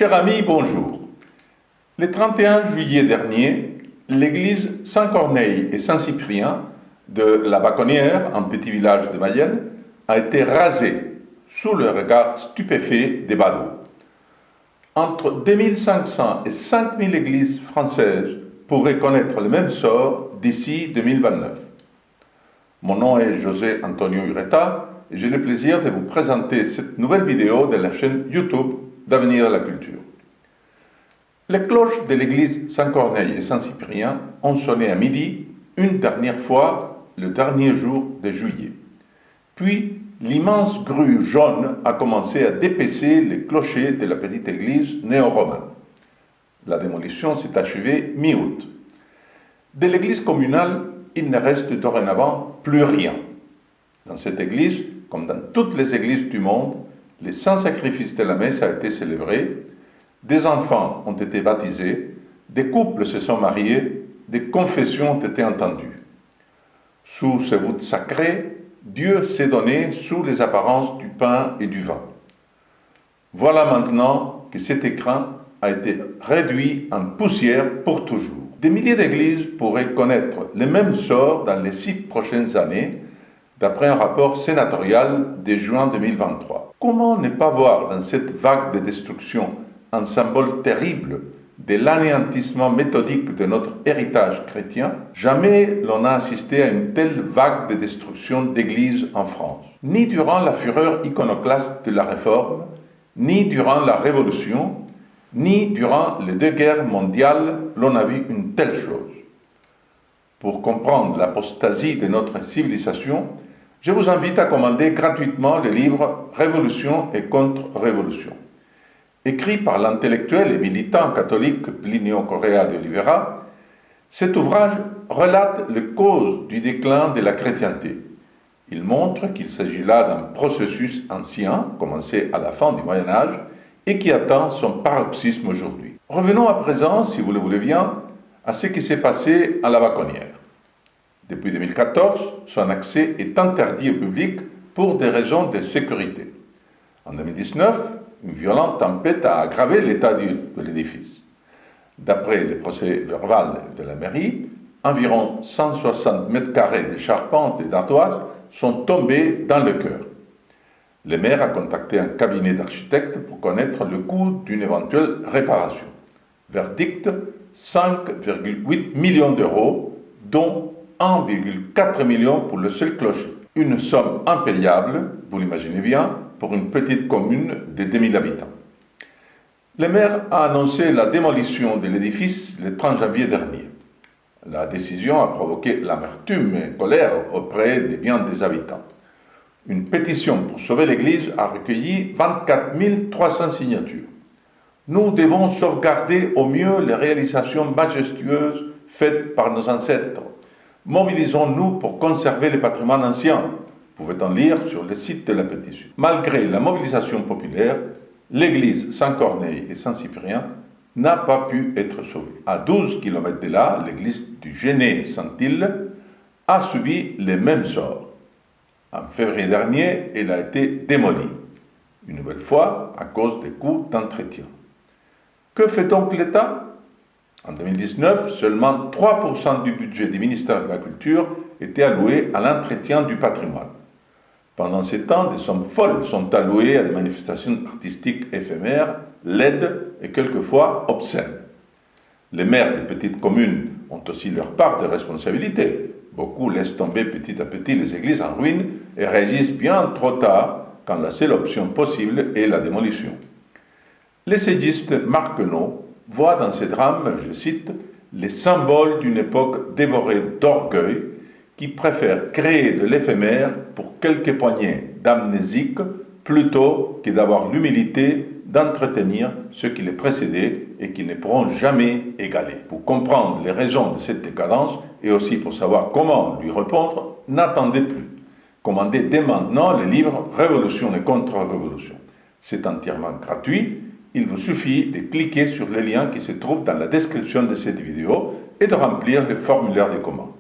Chers amis, bonjour. Le 31 juillet dernier, l'église Saint-Corneille et Saint-Cyprien de la Baconnière, un petit village de Mayenne, a été rasée sous le regard stupéfait des badauds. Entre 2500 et 5000 églises françaises pourraient connaître le même sort d'ici 2029. Mon nom est José Antonio Ureta et j'ai le plaisir de vous présenter cette nouvelle vidéo de la chaîne YouTube d'Avenir de la Culture. Les cloches de l'église Saint-Corneille et Saint-Cyprien ont sonné à midi, une dernière fois, le dernier jour de juillet. Puis, l'immense grue jaune a commencé à dépecer les clochers de la petite église néo-romane. La démolition s'est achevée mi-août. De l'église communale, il ne reste dorénavant plus rien. Dans cette église, comme dans toutes les églises du monde, le saint sacrifice de la messe a été célébré, des enfants ont été baptisés, des couples se sont mariés, des confessions ont été entendues. Sous ce voûte sacré, Dieu s'est donné sous les apparences du pain et du vin. Voilà maintenant que cet écran a été réduit en poussière pour toujours. Des milliers d'églises pourraient connaître le même sort dans les 6 prochaines années, d'après un rapport sénatorial de juin 2023. Comment ne pas voir dans cette vague de destruction un symbole terrible de l'anéantissement méthodique de notre héritage chrétien? Jamais l'on n'a assisté à une telle vague de destruction d'églises en France. Ni durant la fureur iconoclaste de la Réforme, ni durant la Révolution, ni durant les 2 guerres mondiales, l'on a vu une telle chose. Pour comprendre l'apostasie de notre civilisation, je vous invite à commander gratuitement le livre « Révolution et contre-révolution ». Écrit par l'intellectuel et militant catholique Plinio Correa de Oliveira, cet ouvrage relate les causes du déclin de la chrétienté. Il montre qu'il s'agit là d'un processus ancien, commencé à la fin du Moyen-Âge, et qui atteint son paroxysme aujourd'hui. Revenons à présent, si vous le voulez bien, à ce qui s'est passé à la Baconnière. Depuis 2014, son accès est interdit au public pour des raisons de sécurité. En 2019, une violente tempête a aggravé l'état de l'édifice. D'après le procès-verbal de la mairie, environ 160 mètres carrés de charpente et d'ardoise sont tombés dans le chœur. Le maire a contacté un cabinet d'architectes pour connaître le coût d'une éventuelle réparation. Verdict, 5,8 millions d'euros, dont 1,4 million pour le seul clocher. Une somme impayable, vous l'imaginez bien, pour une petite commune de 2000 habitants. Le maire a annoncé la démolition de l'édifice le 30 janvier dernier. La décision a provoqué l'amertume et colère auprès des biens des habitants. Une pétition pour sauver l'église a recueilli 24 300 signatures. Nous devons sauvegarder au mieux les réalisations majestueuses faites par nos ancêtres. Mobilisons-nous pour conserver le patrimoine ancien. Pouvait-on lire sur le site de la pétition. Malgré la mobilisation populaire, l'église Saint-Corneille et Saint-Cyprien n'a pas pu être sauvée. À 12 km de là, l'église du Genêt-Saint-Île a subi les mêmes sorts. En février dernier, elle a été démolie, une nouvelle fois à cause des coûts d'entretien. Que fait donc l'État? En 2019, seulement 3% du budget du ministère de la Culture était alloué à l'entretien du patrimoine. Pendant ces temps, des sommes folles sont allouées à des manifestations artistiques éphémères, laides et quelquefois obscènes. Les maires des petites communes ont aussi leur part de responsabilité. Beaucoup laissent tomber petit à petit les églises en ruine et réagissent bien trop tard quand la seule option possible est la démolition. L'essayiste Marc Queneau voit dans ces drames, je cite, les symboles d'une époque dévorée d'orgueil qui préfère créer de l'éphémère pour quelques poignées d'amnésiques plutôt que d'avoir l'humilité d'entretenir ce qui les précédait et qui ne pourront jamais égaler. Pour comprendre les raisons de cette décadence et aussi pour savoir comment lui répondre, n'attendez plus. Commandez dès maintenant le livre Révolution et contre-révolution. C'est entièrement gratuit. Il vous suffit de cliquer sur le lien qui se trouve dans la description de cette vidéo et de remplir le formulaire de commande.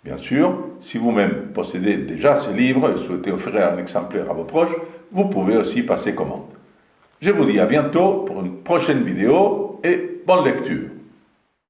Bien sûr, si vous-même possédez déjà ce livre et souhaitez offrir un exemplaire à vos proches, vous pouvez aussi passer commande. Je vous dis à bientôt pour une prochaine vidéo et bonne lecture.